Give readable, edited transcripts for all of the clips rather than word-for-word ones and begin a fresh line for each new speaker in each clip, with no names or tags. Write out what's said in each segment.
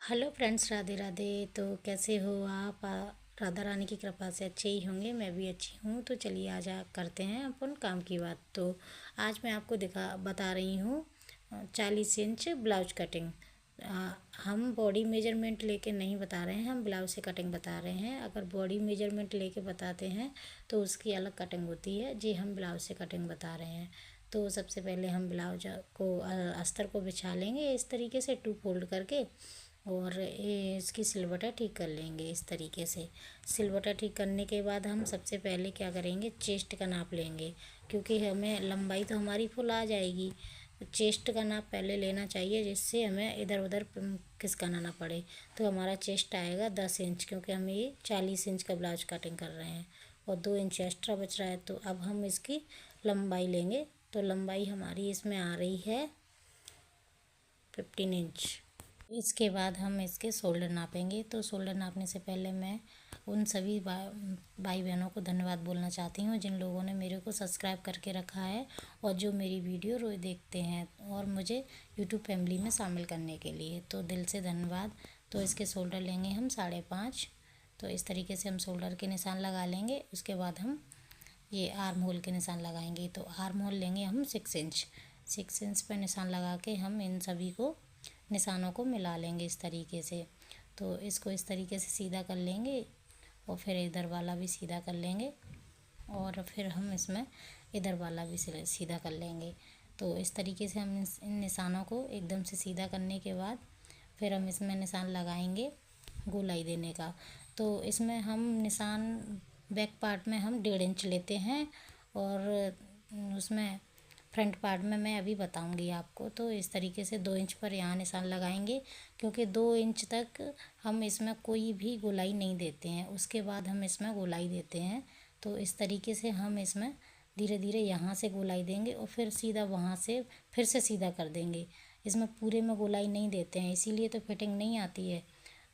Hello friends, Radhe Radhe. तो कैसे हो आप? राधा रानी की कृपा से अच्छे ही होंगे। मैं भी अच्छी हूँ। तो चलिए आज करते हैं अपन काम की बात। तो आज मैं आपको बता रही हूँ 40 इंच ब्लाउज कटिंग। हम बॉडी मेजरमेंट लेके नहीं बता रहे हैं, हम ब्लाउज से कटिंग बता रहे हैं। अगर बॉडी मेजरमेंट लेके बताते हैं तो उसकी अलग कटिंग होती है जी। हम ब्लाउज से कटिंग बता रहे हैं। तो सबसे पहले हम ब्लाउज को अस्तर को बिछा लेंगे इस तरीके से 2 फोल्ड करके, और इसकी सिलवटा ठीक कर लेंगे इस तरीके से। सिलवटा ठीक करने के बाद हम सबसे पहले क्या करेंगे, चेस्ट का नाप लेंगे, क्योंकि हमें लंबाई तो हमारी फुल आ जाएगी। चेस्ट का नाप पहले लेना चाहिए, जिससे हमें इधर उधर खिसकाना ना पड़े। तो हमारा चेस्ट आएगा 10 इंच, क्योंकि हम ये 40 इंच का ब्लाउज कटिंग कर रहे हैं और 2 इंच एक्स्ट्रा बच रहा है। तो अब हम इसकी लंबाई लेंगे। तो लंबाई हमारी इसमें आ रही है 15 इंच। इसके बाद हम इसके शोल्डर नापेंगे। तो शोल्डर नापने से पहले मैं उन सभी भाई बहनों को धन्यवाद बोलना चाहती हूँ जिन लोगों ने मेरे को सब्सक्राइब करके रखा है और जो मेरी वीडियो रोज़ देखते हैं और मुझे यूट्यूब फैमिली में शामिल करने के लिए, तो दिल से धन्यवाद। तो इसके शोल्डर लेंगे हम 5.5। तो इस तरीके से हम शोल्डर के निशान लगा लेंगे। उसके बाद हम ये आर्म होल के निशान लगाएंगे। तो आर्म होल लेंगे हम 6 इंच। 6 इंच पर निशान लगा के हम इन सभी को निशानों को मिला लेंगे इस तरीके से। तो इसको इस तरीके से सीधा कर लेंगे और फिर इधर वाला भी सीधा कर लेंगे और फिर हम इसमें इधर वाला भी सीधा कर लेंगे। तो इस तरीके से हम इन निशानों को एकदम से सीधा करने के बाद फिर हम इसमें निशान लगाएंगे गोलाई देने का। तो इसमें हम निशान बैक पार्ट में हम 1.5 इंच लेते हैं और उसमें फ्रंट पार्ट में मैं अभी बताऊंगी आपको। तो इस तरीके से 2 इंच पर यहाँ निशान लगाएंगे, क्योंकि 2 इंच तक हम इसमें कोई भी गोलाई नहीं देते हैं, उसके बाद हम इसमें गोलाई देते हैं। तो इस तरीके से हम इसमें धीरे धीरे यहाँ से गोलाई देंगे और फिर सीधा वहाँ से फिर से सीधा कर देंगे। इसमें पूरे में गोलाई नहीं देते हैं, इसीलिए तो फिटिंग नहीं आती है।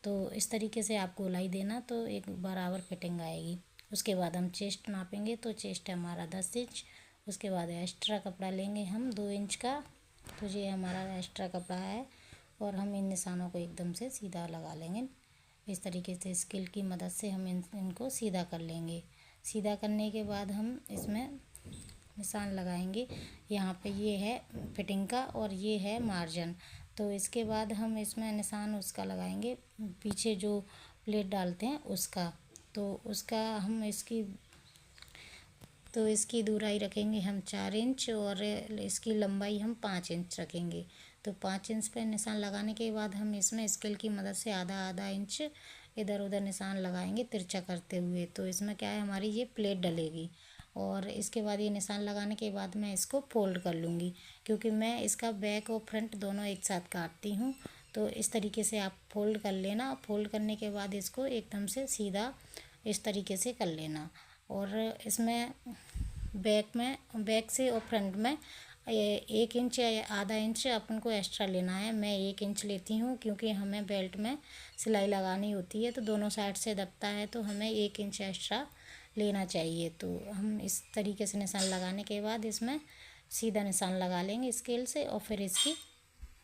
तो इस तरीके से आप गोलाई देना तो एक बराबर फिटिंग आएगी। उसके बाद हम चेस्ट नापेंगे। तो चेस्ट है हमारा 10 इंच। उसके बाद एक्स्ट्रा कपड़ा लेंगे हम 2 इंच का। तो ये हमारा एक्स्ट्रा कपड़ा है और हम इन निशानों को एकदम से सीधा लगा लेंगे। इस तरीके से स्केल की मदद से हम इनको सीधा कर लेंगे। सीधा करने के बाद हम इसमें निशान लगाएंगे। यहाँ पे ये है फिटिंग का और ये है मार्जिन। तो इसके बाद हम इसमें निशान उसका लगाएंगे, पीछे जो प्लेट डालते हैं उसका। तो उसका हम इसकी दूराई रखेंगे हम 4 इंच और इसकी लंबाई हम 5 इंच रखेंगे। तो 5 इंच पे निशान लगाने के बाद हम इसमें स्केल की मदद से आधा आधा इंच इधर उधर निशान लगाएंगे तिरछा करते हुए। तो इसमें क्या है, हमारी ये प्लेट डलेगी। और इसके बाद ये निशान लगाने के बाद मैं इसको फोल्ड कर लूँगी, क्योंकि मैं इसका बैक और फ्रंट दोनों एक साथ काटती हूँ। तो इस तरीके से आप फोल्ड कर लेना। फोल्ड करने के बाद इसको एकदम से सीधा इस तरीके से कर लेना। और इसमें बैक से और फ्रंट में 1 इंच या आधा इंच अपन को एक्स्ट्रा लेना है। मैं 1 इंच लेती हूँ, क्योंकि हमें बेल्ट में सिलाई लगानी होती है तो दोनों साइड से दबता है, तो हमें 1 इंच एक्स्ट्रा लेना चाहिए। तो हम इस तरीके से निशान लगाने के बाद इसमें सीधा निशान लगा लेंगे स्केल से और फिर इसकी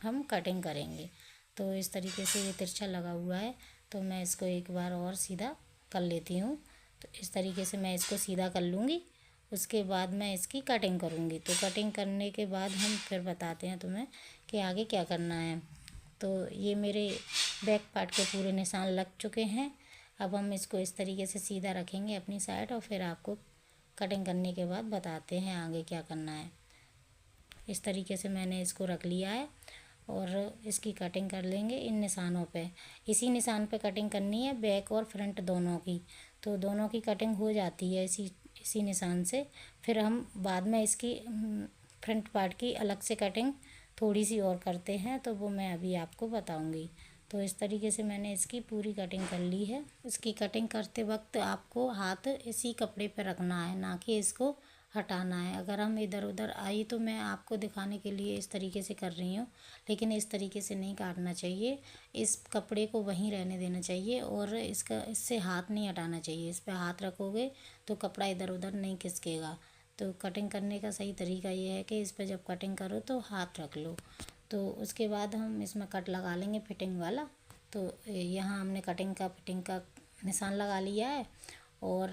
हम कटिंग करेंगे। तो इस तरीके से ये तिरछा लगा हुआ है, तो मैं इसको एक बार और सीधा कर लेती हूँ। तो इस तरीके से मैं इसको सीधा कर लूँगी। उसके बाद मैं इसकी कटिंग करूँगी। तो कटिंग करने के बाद हम फिर बताते हैं तुम्हें कि आगे क्या करना है। तो ये मेरे बैक पार्ट के पूरे निशान लग चुके हैं। अब हम इसको इस तरीके से सीधा रखेंगे अपनी साइड और फिर आपको कटिंग करने के बाद बताते हैं आगे क्या करना है। इस तरीके से मैंने इसको रख लिया है और इसकी कटिंग कर लेंगे इन निशानों पे। इसी निशान पे कटिंग करनी है, बैक और फ्रंट दोनों की। तो दोनों की कटिंग हो जाती है इसी निशान से। फिर हम बाद में इसकी फ्रंट पार्ट की अलग से कटिंग थोड़ी सी और करते हैं, तो वो मैं अभी आपको बताऊंगी। तो इस तरीके से मैंने इसकी पूरी कटिंग कर ली है। इसकी कटिंग करते वक्त आपको हाथ इसी कपड़े पर रखना है, ना कि इसको हटाना है। अगर हम इधर उधर आई, तो मैं आपको दिखाने के लिए इस तरीके से कर रही हूँ, लेकिन इस तरीके से नहीं काटना चाहिए। इस कपड़े को वहीं रहने देना चाहिए और इससे हाथ नहीं हटाना चाहिए। इस पर हाथ रखोगे तो कपड़ा इधर उधर नहीं खिसकेगा। तो कटिंग करने का सही तरीका ये है कि इस पर जब कटिंग करो तो हाथ रख लो। तो उसके बाद हम इसमें कट लगा लेंगे फिटिंग वाला। तो यहाँ हमने फिटिंग का निशान लगा लिया है। और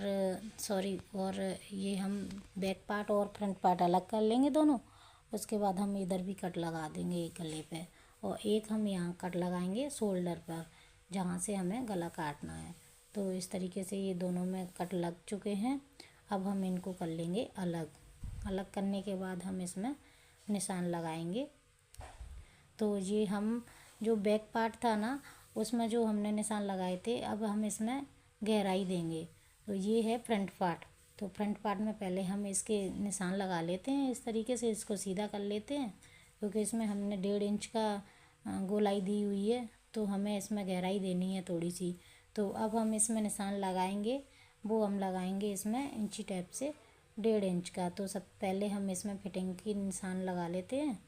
और ये हम बैक पार्ट और फ्रंट पार्ट अलग कर लेंगे दोनों। उसके बाद हम इधर भी कट लगा देंगे एक गले पे, और एक हम यहाँ कट लगाएंगे शोल्डर पर, जहाँ से हमें गला काटना है। तो इस तरीके से ये दोनों में कट लग चुके हैं। अब हम इनको कर लेंगे अलग। अलग करने के बाद हम इसमें निशान लगाएंगे। तो ये हम जो बैक पार्ट था ना, उसमें जो हमने निशान लगाए थे, अब हम इसमें गहराई देंगे। तो ये है फ्रंट पार्ट। तो फ्रंट पार्ट में पहले हम इसके निशान लगा लेते हैं। इस तरीके से इसको सीधा कर लेते हैं, क्योंकि इसमें हमने 1.5 इंच का गोलाई दी हुई है, तो हमें इसमें गहराई देनी है थोड़ी सी। तो अब हम इसमें निशान लगाएंगे, वो हम लगाएंगे इसमें इंची टेप से 1.5 इंच का। तो सब पहले हम इसमें फिटिंग की निशान लगा लेते हैं,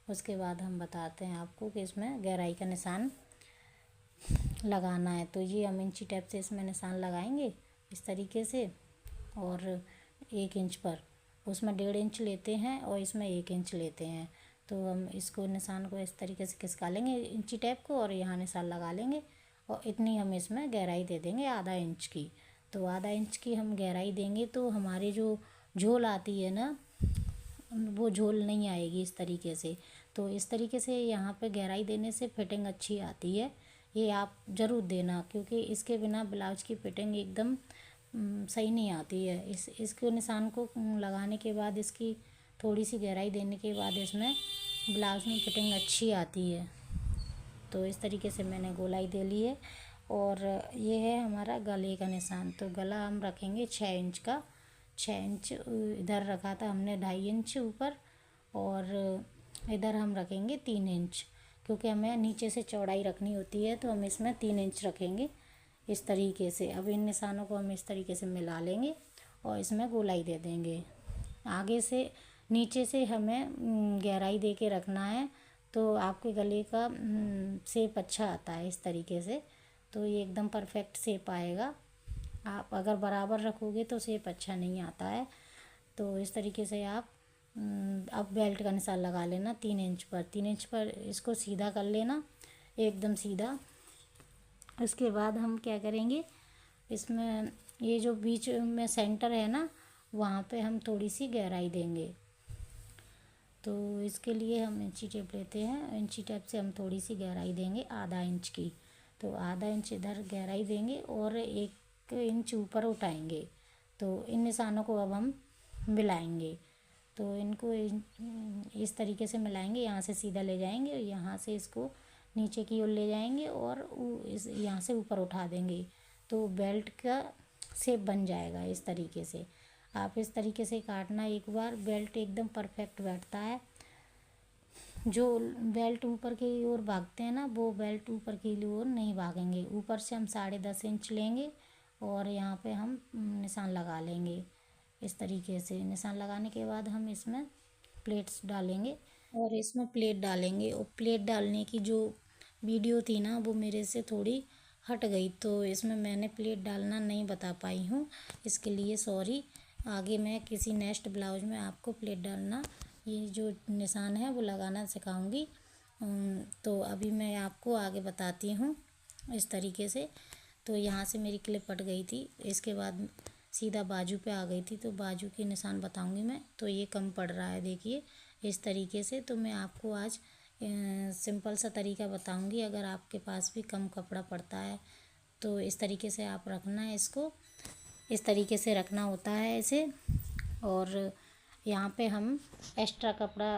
उसके बाद हम बताते हैं आपको कि इसमें गहराई का निशान लगाना है। तो ये हम इंची टेप से इसमें निशान लगाएंगे इस तरीके से, और 1 इंच पर, उसमें 1.5 इंच लेते हैं और इसमें 1 इंच लेते हैं। तो हम इसको निशान को इस तरीके से खिसका लेंगे इंची टेप को, और यहाँ निशान लगा लेंगे, और इतनी हम इसमें गहराई दे देंगे आधा इंच की। तो आधा इंच की हम गहराई देंगे तो हमारी जो झोल आती है ना, वो झोल नहीं आएगी इस तरीके से। तो इस तरीके से यहाँ पे गहराई देने से फिटिंग अच्छी आती है। ये आप ज़रूर देना, क्योंकि इसके बिना ब्लाउज की फिटिंग एकदम सही नहीं आती है। इसको निशान को लगाने के बाद, इसकी थोड़ी सी गहराई देने के बाद इसमें ब्लाउज में फिटिंग अच्छी आती है। तो इस तरीके से मैंने गोलाई दे ली है। और ये है हमारा गले का निशान। तो गला हम रखेंगे 6 इंच का। 6 इंच इधर रखा था हमने 2.5 इंच ऊपर, और इधर हम रखेंगे 3 इंच, क्योंकि हमें नीचे से चौड़ाई रखनी होती है। तो हम इसमें 3 इंच रखेंगे इस तरीके से। अब इन निशानों को हम इस तरीके से मिला लेंगे और इसमें गोलाई दे देंगे। आगे से नीचे से हमें गहराई दे के रखना है, तो आपके गले का शेप अच्छा आता है इस तरीके से। तो ये एकदम परफेक्ट शेप आएगा। आप अगर बराबर रखोगे तो शेप अच्छा नहीं आता है। तो इस तरीके से आप अब बेल्ट का निशान लगा लेना 3 इंच पर। 3 इंच पर इसको सीधा कर लेना, एकदम सीधा। उसके बाद हम क्या करेंगे, इसमें ये जो बीच में सेंटर है ना, वहाँ पे हम थोड़ी सी गहराई देंगे। तो इसके लिए हम इंची टेप लेते हैं। इंची टेप से हम थोड़ी सी गहराई देंगे आधा इंच की। तो आधा इंच इधर गहराई देंगे और 1 इंच ऊपर उठाएंगे। तो इन निशानों को अब हम मिलाएंगे। तो इनको इस तरीके से मिलाएंगे, यहाँ से सीधा ले जाएंगे और यहाँ से इसको नीचे की ओर ले जाएंगे और इस यहाँ से ऊपर उठा देंगे। तो बेल्ट का शेप बन जाएगा इस तरीके से। आप इस तरीके से काटना एक बार, बेल्ट एकदम परफेक्ट बैठता है। जो बेल्ट ऊपर की ओर भागते हैं ना, वो बेल्ट ऊपर की ओर नहीं भागेंगे। ऊपर से हम 10.5 इंच लेंगे और यहाँ पे हम निशान लगा लेंगे इस तरीके से। निशान लगाने के बाद हम इसमें प्लेट्स डालेंगे और इसमें प्लेट डालेंगे। और प्लेट डालने की जो वीडियो थी ना, वो मेरे से थोड़ी हट गई, तो इसमें मैंने प्लेट डालना नहीं बता पाई हूँ, इसके लिए सॉरी। आगे मैं किसी नेक्स्ट ब्लाउज में आपको प्लेट डालना, ये जो निशान है वो लगाना सिखाऊंगी। तो अभी मैं आपको आगे बताती हूँ इस तरीके से। तो यहाँ से मेरी क्लिप कट गई थी, इसके बाद सीधा बाजू पे आ गई थी, तो बाजू के निशान बताऊंगी मैं। तो ये कम पड़ रहा है, देखिए इस तरीके से। तो मैं आपको आज सिंपल सा तरीका बताऊंगी। अगर आपके पास भी कम कपड़ा पड़ता है तो इस तरीके से आप रखना है इसको, इस तरीके से रखना होता है इसे। और यहाँ पे हम एक्स्ट्रा कपड़ा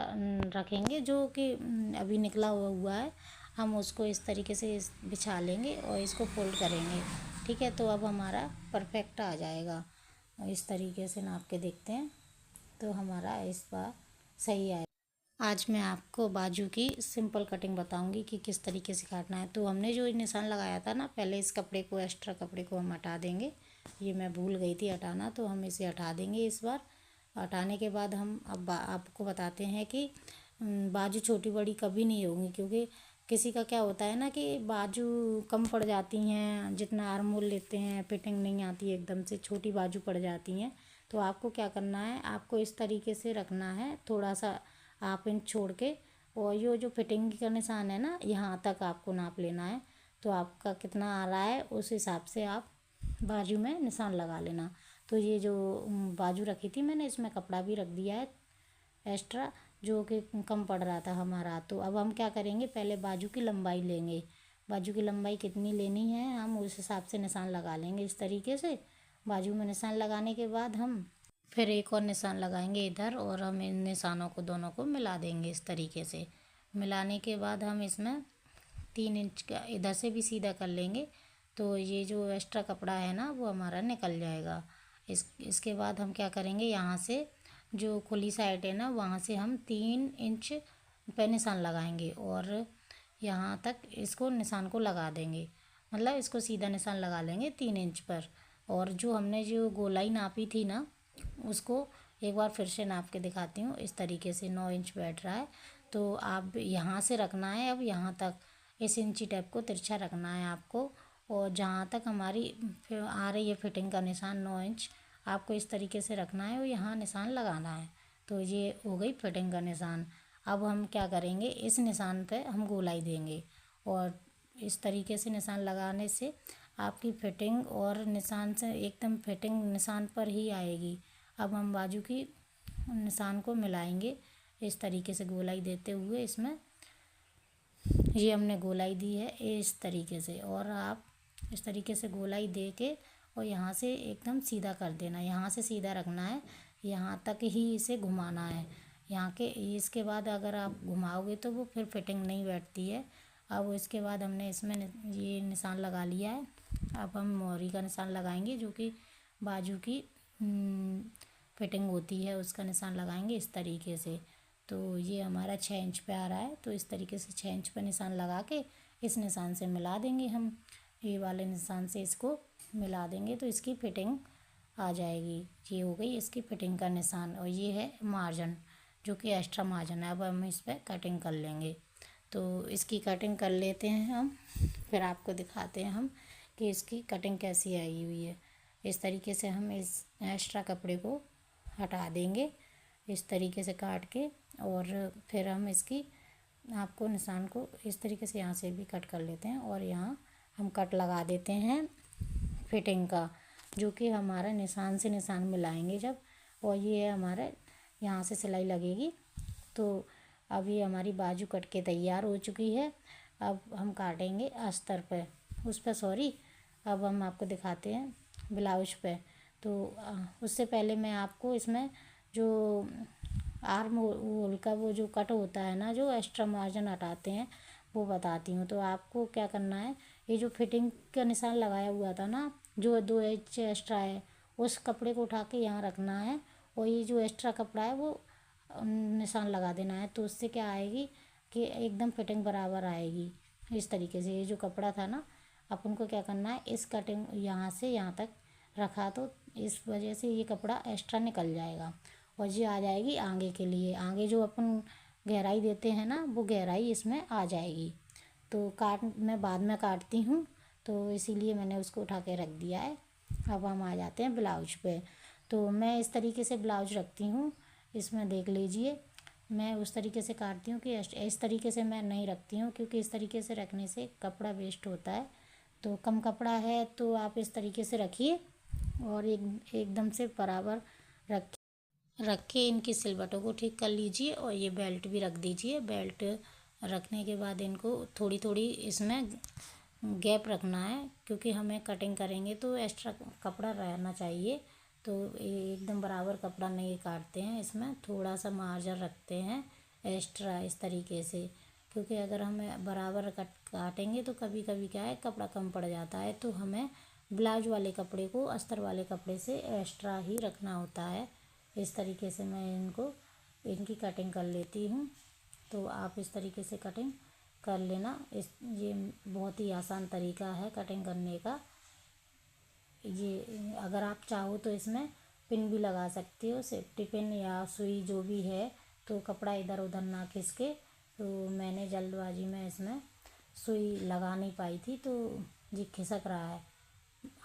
रखेंगे जो कि अभी निकला हुआ है, हम उसको इस तरीके से बिछा लेंगे और इसको फोल्ड करेंगे। ठीक है, तो अब हमारा परफेक्ट आ जाएगा। इस तरीके से नाप के देखते हैं तो हमारा इस बार सही आएगा। आज मैं आपको बाजू की सिंपल कटिंग बताऊंगी कि किस तरीके से काटना है। तो हमने जो निशान लगाया था ना, पहले इस कपड़े को, एक्स्ट्रा कपड़े को हम हटा देंगे। ये मैं भूल गई थी हटाना, तो हम इसे हटा देंगे इस बार। हटाने के बाद हम अब आपको बताते हैं कि बाजू छोटी बड़ी कभी नहीं होंगी, क्योंकि किसी का क्या होता है ना कि बाजू कम पड़ जाती हैं, जितना आर्म होल लेते हैं फिटिंग नहीं आती, एकदम से छोटी बाजू पड़ जाती हैं। तो आपको क्या करना है, आपको इस तरीके से रखना है, थोड़ा सा 1/2 इंच छोड़ के। और ये जो फिटिंग का निशान है ना, यहाँ तक आपको नाप लेना है। तो आपका कितना आ रहा है उस हिसाब से आप बाजू में निशान लगा लेना। तो ये जो बाजू रखी थी मैंने, इसमें कपड़ा भी रख दिया है एक्स्ट्रा, जो कि कम पड़ रहा था हमारा। तो अब हम क्या करेंगे, पहले बाजू की लंबाई लेंगे। बाजू की लंबाई कितनी लेनी है हम उस हिसाब से निशान लगा लेंगे इस तरीके से। बाजू में निशान लगाने के बाद हम फिर एक और निशान लगाएंगे इधर, और हम इन निशानों को दोनों को मिला देंगे इस तरीके से। मिलाने के बाद हम इसमें 3 इंच का इधर से भी सीधा कर लेंगे, तो ये जो एक्स्ट्रा कपड़ा है ना वो हमारा निकल जाएगा। इसके बाद हम क्या करेंगे, यहाँ से जो खुली साइड है ना वहाँ से हम 3 इंच पे निशान लगाएंगे और यहाँ तक इसको निशान को लगा देंगे, मतलब इसको सीधा निशान लगा लेंगे 3 इंच पर। और जो हमने जो गोलाई नापी थी ना उसको एक बार फिर से नाप के दिखाती हूँ। इस तरीके से 9 इंच बैठ रहा है, तो आप यहाँ से रखना है अब यहाँ तक, इस इंची टेप को तिरछा रखना है आपको। और जहाँ तक हमारी आ रही है फिटिंग का निशान 9 इंच, आपको इस तरीके से रखना है और यहाँ निशान लगाना है। तो ये हो गई फिटिंग का निशान। अब हम क्या करेंगे, इस निशान पे हम गोलाई देंगे और इस तरीके से निशान लगाने से आपकी फिटिंग और निशान से एकदम फिटिंग निशान पर ही आएगी। अब हम बाजू की निशान को मिलाएंगे इस तरीके से गोलाई देते हुए। इसमें ये हमने गोलाई दी है इस तरीके से, और आप इस तरीके से गोलाई दे के और यहाँ से एकदम सीधा कर देना, यहाँ से सीधा रखना है, यहाँ तक ही इसे घुमाना है। यहाँ के इसके बाद अगर आप घुमाओगे तो वो फिर फिटिंग नहीं बैठती है। अब इसके बाद हमने इसमें ये निशान लगा लिया है। अब हम मोहरी का निशान लगाएंगे, जो कि बाजू की फिटिंग होती है उसका निशान लगाएंगे इस तरीके से। तो ये हमारा 6 इंच पे आ रहा है, तो इस तरीके से 6 इंच पे निशान लगा के इस निशान से मिला देंगे हम, ये वाले निशान से इसको मिला देंगे तो इसकी फिटिंग आ जाएगी। ये हो गई इसकी फिटिंग का निशान। और ये है मार्जिन, जो कि एक्स्ट्रा मार्जिन है। अब हम इस पर कटिंग कर लेंगे, तो इसकी कटिंग कर लेते हैं हम, फिर आपको दिखाते हैं हम कि इसकी कटिंग कैसी आई हुई है। इस तरीके से हम इस एक्स्ट्रा कपड़े को हटा देंगे इस तरीके से काट के, और फिर हम इसकी आपको निशान को इस तरीके से यहाँ से भी कट कर लेते हैं और यहाँ हम कट लगा देते हैं फिटिंग का, जो कि हमारा निशान से निशान मिलाएंगे जब। और ये हमारा यहाँ से सिलाई लगेगी। तो अब ये हमारी बाजू कट के तैयार हो चुकी है। अब हम काटेंगे अस्तर पे, उस पर सॉरी, अब हम आपको दिखाते हैं ब्लाउज पे। तो उससे पहले मैं आपको इसमें जो आर्म होल का वो जो कट होता है ना, जो एक्स्ट्रा मार्जिन हटाते हैं, वो बताती हूँ। तो आपको क्या करना है, ये जो फिटिंग का निशान लगाया हुआ था ना, जो 2 इंच एक्स्ट्रा है, उस कपड़े को उठा के यहाँ रखना है और ये जो एक्स्ट्रा कपड़ा है वो निशान लगा देना है। तो उससे क्या आएगी कि एकदम फिटिंग बराबर आएगी इस तरीके से। ये जो कपड़ा था ना, अपन को क्या करना है, इस कटिंग यहाँ से यहाँ तक रखा, तो इस वजह से ये कपड़ा एक्स्ट्रा निकल जाएगा और ये आ जाएगी आगे के लिए। आगे जो अपन गहराई देते हैं ना, वो गहराई इसमें आ जाएगी। तो मैं बाद में काटती हूँ, तो इसीलिए मैंने उसको उठा के रख दिया है। अब हम आ जाते हैं ब्लाउज पे। तो मैं इस तरीके से ब्लाउज रखती हूँ, इसमें देख लीजिए। मैं उस तरीके से काटती हूँ कि इस तरीके से मैं नहीं रखती हूँ, क्योंकि इस तरीके से रखने से कपड़ा वेस्ट होता है। तो कम कपड़ा है तो आप इस तरीके से रखिए और एकदम से बराबर रख के इनकी सिलवटों को ठीक कर लीजिए। और ये बेल्ट भी रख दीजिए। बेल्ट रखने के बाद इनको थोड़ी थोड़ी इसमें गैप रखना है, क्योंकि हमें कटिंग करेंगे तो एक्स्ट्रा कपड़ा रहना चाहिए। तो एकदम बराबर कपड़ा नहीं काटते हैं, इसमें थोड़ा सा मार्जिन रखते हैं एक्स्ट्रा इस तरीके से, क्योंकि अगर हमें बराबर काटेंगे तो कभी कभी क्या है, कपड़ा कम पड़ जाता है। तो हमें ब्लाउज वाले कपड़े को अस्तर वाले कपड़े से एक्स्ट्रा ही रखना होता है। इस तरीके से मैं इनकी कटिंग कर लेती हूँ। तो आप इस तरीके से कटिंग कर लेना। ये बहुत ही आसान तरीका है कटिंग करने का। ये अगर आप चाहो तो इसमें पिन भी लगा सकते हो, सेफ्टी पिन या सुई जो भी है, तो कपड़ा इधर उधर ना खिसके। तो मैंने जल्दबाजी में इसमें सुई लगा नहीं पाई थी, तो ये खिसक रहा है।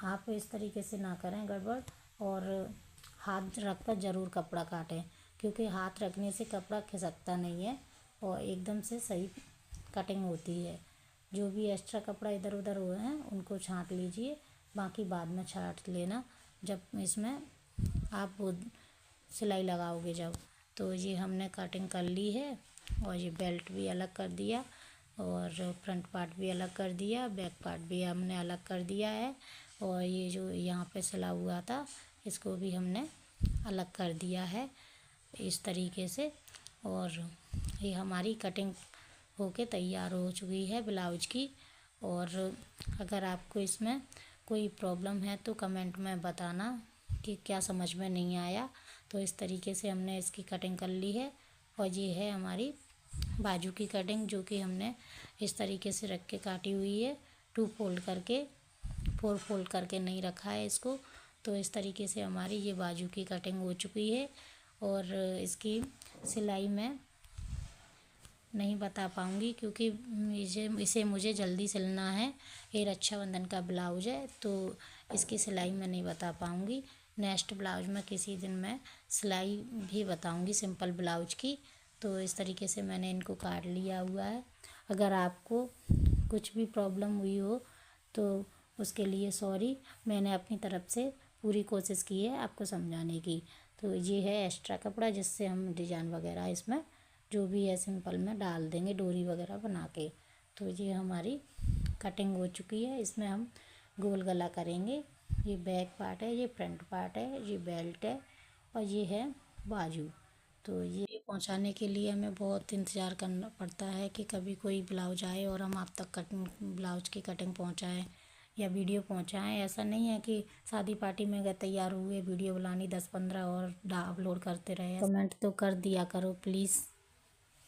आप इस तरीके से ना करें गड़बड़, और हाथ रख कर ज़रूर कपड़ा काटें, क्योंकि हाथ रखने से कपड़ा खिसकता नहीं है और एकदम से सही कटिंग होती है। जो भी एक्स्ट्रा कपड़ा इधर उधर हुए हैं उनको छांट लीजिए, बाकी बाद में छांट लेना जब इसमें आप वो सिलाई लगाओगे जब। तो ये हमने कटिंग कर ली है और ये बेल्ट भी अलग कर दिया और फ्रंट पार्ट भी अलग कर दिया, बैक पार्ट भी हमने अलग कर दिया है और ये जो यहाँ पे सिला हुआ था इसको भी हमने अलग कर दिया है इस तरीके से। और ये हमारी कटिंग होके तैयार हो चुकी है ब्लाउज की। और अगर आपको इसमें कोई प्रॉब्लम है तो कमेंट में बताना कि क्या समझ में नहीं आया। तो इस तरीके से हमने इसकी कटिंग कर ली है और ये है हमारी बाजू की कटिंग, जो कि हमने इस तरीके से रख के काटी हुई है, 2 फोल्ड करके, 4 फोल्ड करके नहीं रखा है इसको। तो इस तरीके से हमारी ये बाजू की कटिंग हो चुकी है। और इसकी सिलाई मैं नहीं बता पाऊँगी क्योंकि इसे मुझे जल्दी सिलना है। ये रक्षाबंधन का ब्लाउज है तो इसकी सिलाई मैं नहीं बता पाऊँगी। नेक्स्ट ब्लाउज में किसी दिन मैं सिलाई भी बताऊँगी सिंपल ब्लाउज की। तो इस तरीके से मैंने इनको काट लिया हुआ है। अगर आपको कुछ भी प्रॉब्लम हुई हो तो उसके लिए सॉरी, मैंने अपनी तरफ से पूरी कोशिश की है आपको समझाने की। तो ये है एक्स्ट्रा कपड़ा जिससे हम डिजाइन वगैरह इसमें जो भी है सिंपल में डाल देंगे डोरी वगैरह बना के। तो ये हमारी कटिंग हो चुकी है, इसमें हम गोल गला करेंगे। ये बैक पार्ट है, ये फ्रंट पार्ट है, ये बेल्ट है और ये है बाजू। तो ये पहुंचाने के लिए हमें बहुत इंतज़ार करना पड़ता है कि कभी कोई ब्लाउज आए और हम आप तक कटिंग ब्लाउज की कटिंग पहुंचाएं या वीडियो पहुंचाएं। ऐसा नहीं है कि शादी पार्टी में गए तैयार हुए वीडियो बनानी 10-15 और अपलोड करते रहे। कमेंट तो कर दिया करो प्लीज़।